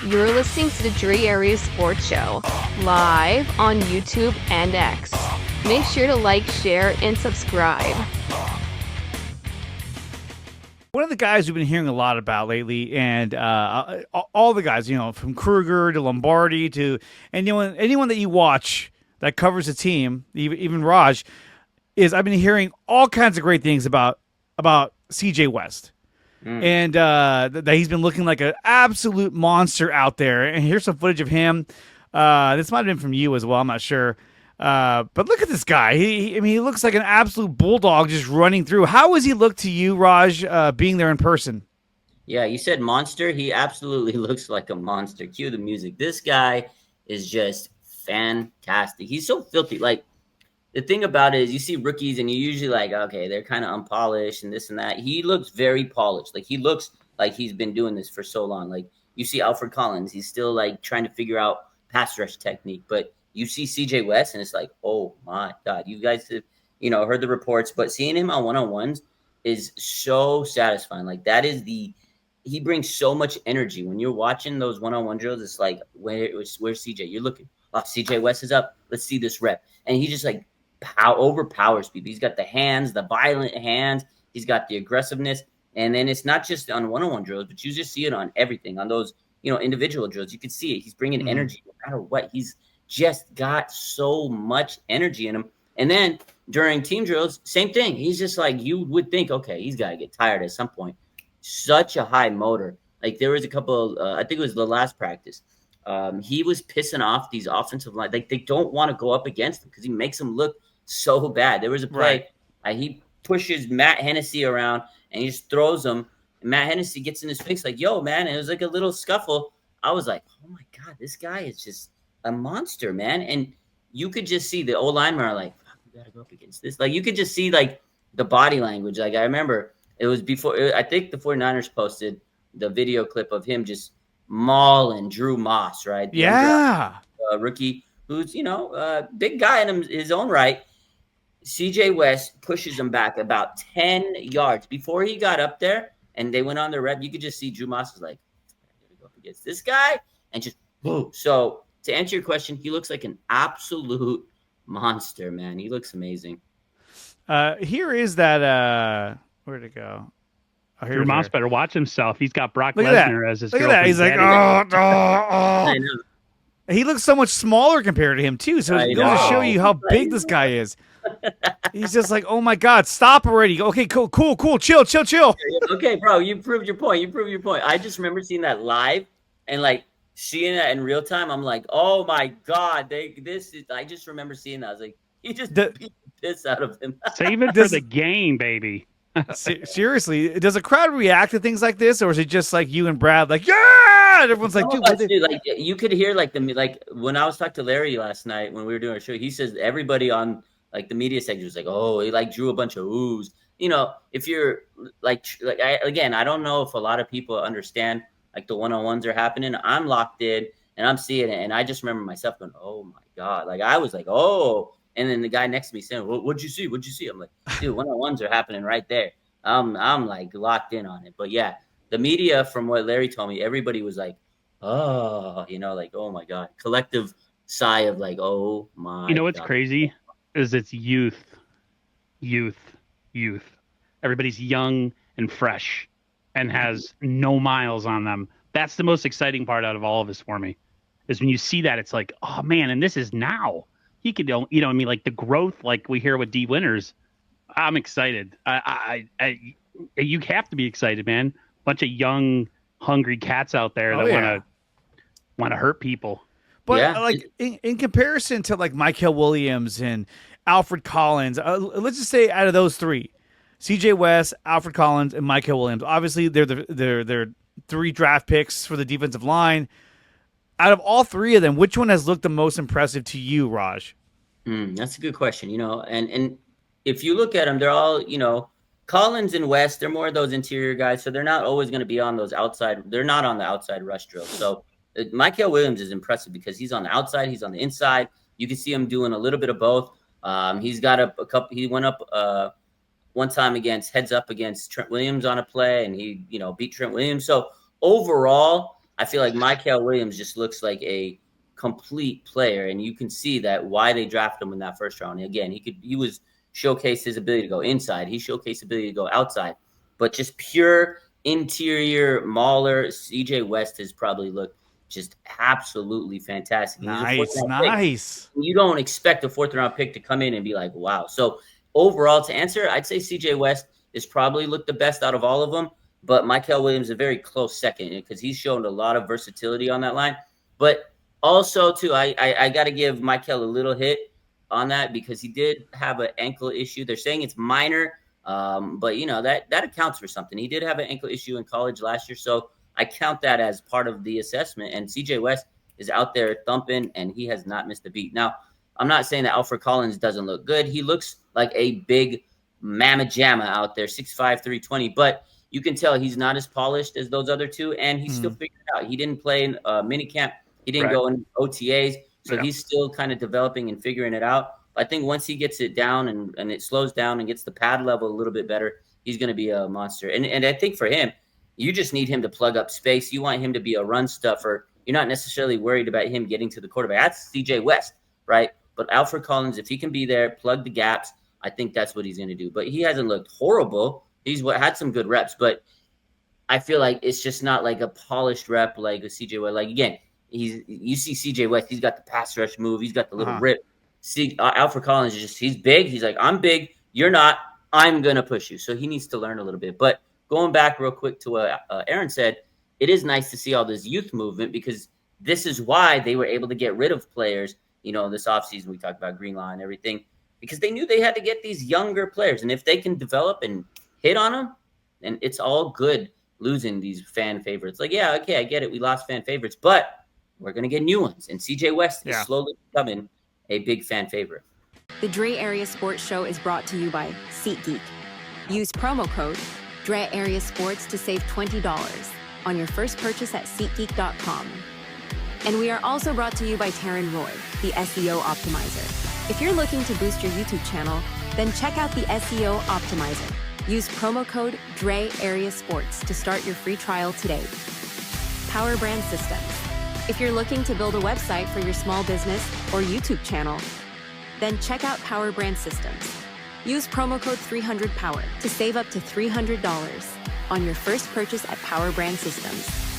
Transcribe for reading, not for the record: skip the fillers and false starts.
You're listening to the Dre Area Sports Show, live on YouTube and X. Make sure to like, share, and subscribe. One of the guys we've been hearing a lot about lately, and all the guys, from Kruger to Lombardi to anyone that you watch that covers a team, even Raj, is I've been hearing all kinds of great things about CJ West. And that he's been looking like an absolute monster out there. And here's some footage of him. This might have been from you as well. I'm not sure. But look at this guy. He looks like an absolute bulldog just running through. How does he look to you, Raj, being there in person? Yeah, you said monster. He absolutely looks like a monster. Cue the music. This guy is just fantastic. He's so filthy. Like, the thing about it is you see rookies and you usually like, okay, they're kind of unpolished and this and that. He looks very polished. Like, he looks like he's been doing this for so long. Like, you see Alfred Collins, he's still like trying to figure out pass rush technique. But you see CJ West and it's like, oh my God, you guys have, heard the reports, but seeing him on one-on-ones is so satisfying. Like, he brings so much energy. When you're watching those one-on-one drills, it's like, where's CJ? You're looking, oh, CJ West is up. Let's see this rep. And he just like, overpowers people. He's got the hands, the violent hands. He's got the aggressiveness. And then it's not just on one-on-one drills, but you just see it on everything. On those, individual drills, you can see it. He's bringing energy no matter what. He's just got so much energy in him. And then during team drills, same thing. He's just like, you would think, okay, he's got to get tired at some point. Such a high motor. Like, there was a couple, I think it was the last practice. He was pissing off these offensive line. Like, they don't want to go up against him because he makes them look so bad. There was a play. Right. He pushes Matt Hennessy around and he just throws him. And Matt Hennessy gets in his face like, yo, man. And it was like a little scuffle. I was like, oh, my God, this guy is just a monster, man. And you could just see the old linemen are like, we got to go up against this. Like, you could just see, like, the body language. Like, I remember it was before – I think the 49ers posted the video clip of him just mauling Drew Moss, right? Yeah. Rookie who's, big guy in his own right. CJ West pushes him back about 10 yards before he got up there and they went on the rep. You could just see Drew Moss was like, I gotta go up against this guy and just boom. So to answer your question, he looks like an absolute monster, man. He looks amazing. Here is that where'd it go? Oh, Drew Moss better watch himself. He's got Brock Look Lesnar as his girlfriend. He's like, I know. He looks so much smaller compared to him too. So it goes to show you how big this guy is. He's just like, oh my God, stop already. Okay, cool. Chill. Okay, bro, you proved your point. I just remember seeing that live and like seeing that in real time. I'm like, oh my God, I just remember seeing that. I was like, he just beat the piss out of him. Save it for the game, baby. Seriously, does a crowd react to things like this, or is it just like you and Brad, like, yeah? And everyone's like, dude, like you could hear like when I was talking to Larry last night when we were doing our show, he says everybody on like the media section was like, oh, he like drew a bunch of oohs. If you're I don't know if a lot of people understand like the one-on-ones are happening. I'm locked in and I'm seeing it, and I just remember myself going, oh my God, like I was like, oh. And then the guy next to me saying, what'd you see? I'm like, dude, one-on-ones are happening right there. I'm like locked in on it. But yeah, the media, from what Larry told me, everybody was like, oh, like, oh my God. Collective sigh of like, oh my You know what's God. crazy is it's youth. Everybody's young and fresh and has no miles on them. That's the most exciting part out of all of this for me, is when you see that, it's like, oh man, and this is now. He could, like the growth, like we hear with D Winters. I'm excited. You have to be excited, man. Bunch of young, hungry cats out there that want to hurt people. But like in comparison to like Michael Williams and Alfred Collins, let's just say out of those three, CJ West, Alfred Collins, and Michael Williams. Obviously, they're 3 draft picks for the defensive line. Out of all 3 of them, which one has looked the most impressive to you, Raj? That's a good question. And if you look at them, they're all, Collins and West, they're more of those interior guys. So they're not always going to be on those outside. They're not on the outside rush drills. So Michael Williams is impressive because he's on the outside. He's on the inside. You can see him doing a little bit of both. He's got a couple. He went up one time heads up against Trent Williams on a play, and he, beat Trent Williams. So overall, I feel like Michael Williams just looks like a complete player, and you can see that why they drafted him in that first round. And again, he was showcased his ability to go inside. He showcased his ability to go outside, but just pure interior mauler. CJ West has probably looked just absolutely fantastic. Nice. You don't expect a 4th round pick to come in and be like, wow. So overall, to answer, I'd say CJ West is probably looked the best out of all of them, but Michael Williams a very close second because he's shown a lot of versatility on that line. But also, too, I got to give Michael a little hit on that because he did have an ankle issue. They're saying it's minor, but that accounts for something. He did have an ankle issue in college last year, so I count that as part of the assessment. And CJ West is out there thumping, and he has not missed a beat. Now, I'm not saying that Alfred Collins doesn't look good. He looks like a big mamma jamma out there, 6'5", 320, but you can tell he's not as polished as those other two, and he's still figuring it out. He didn't play in minicamp. He didn't go in OTAs, so he's still kind of developing and figuring it out. I think once he gets it down and it slows down and gets the pad level a little bit better, he's going to be a monster. And I think for him, you just need him to plug up space. You want him to be a run stuffer. You're not necessarily worried about him getting to the quarterback. That's CJ West, right? But Alfred Collins, if he can be there, plug the gaps, I think that's what he's going to do. But he hasn't looked horrible. He's had some good reps, but I feel like it's just not like a polished rep like a CJ West. Like, again, you see CJ West, he's got the pass rush move. He's got the little rip. See, Alfred Collins he's big. He's like, I'm big. You're not. I'm going to push you. So he needs to learn a little bit. But going back real quick to what Aaron said, it is nice to see all this youth movement because this is why they were able to get rid of players, this offseason. We talked about Greenlaw and everything because they knew they had to get these younger players. And if they can develop and hit on them, then it's all good losing these fan favorites. Like, yeah, okay, I get it. We lost fan favorites, but we're going to get new ones. And CJ West is slowly becoming a big fan favorite. The Dre Area Sports Show is brought to you by SeatGeek. Use promo code Dre Area Sports to save $20 on your first purchase at SeatGeek.com. And we are also brought to you by Taryn Roy, the SEO Optimizer. If you're looking to boost your YouTube channel, then check out the SEO Optimizer. Use promo code Dre Area Sports to start your free trial today. Power Brand Systems. If you're looking to build a website for your small business or YouTube channel, then check out Power Brand Systems. Use promo code 300POWER to save up to $300 on your first purchase at Power Brand Systems.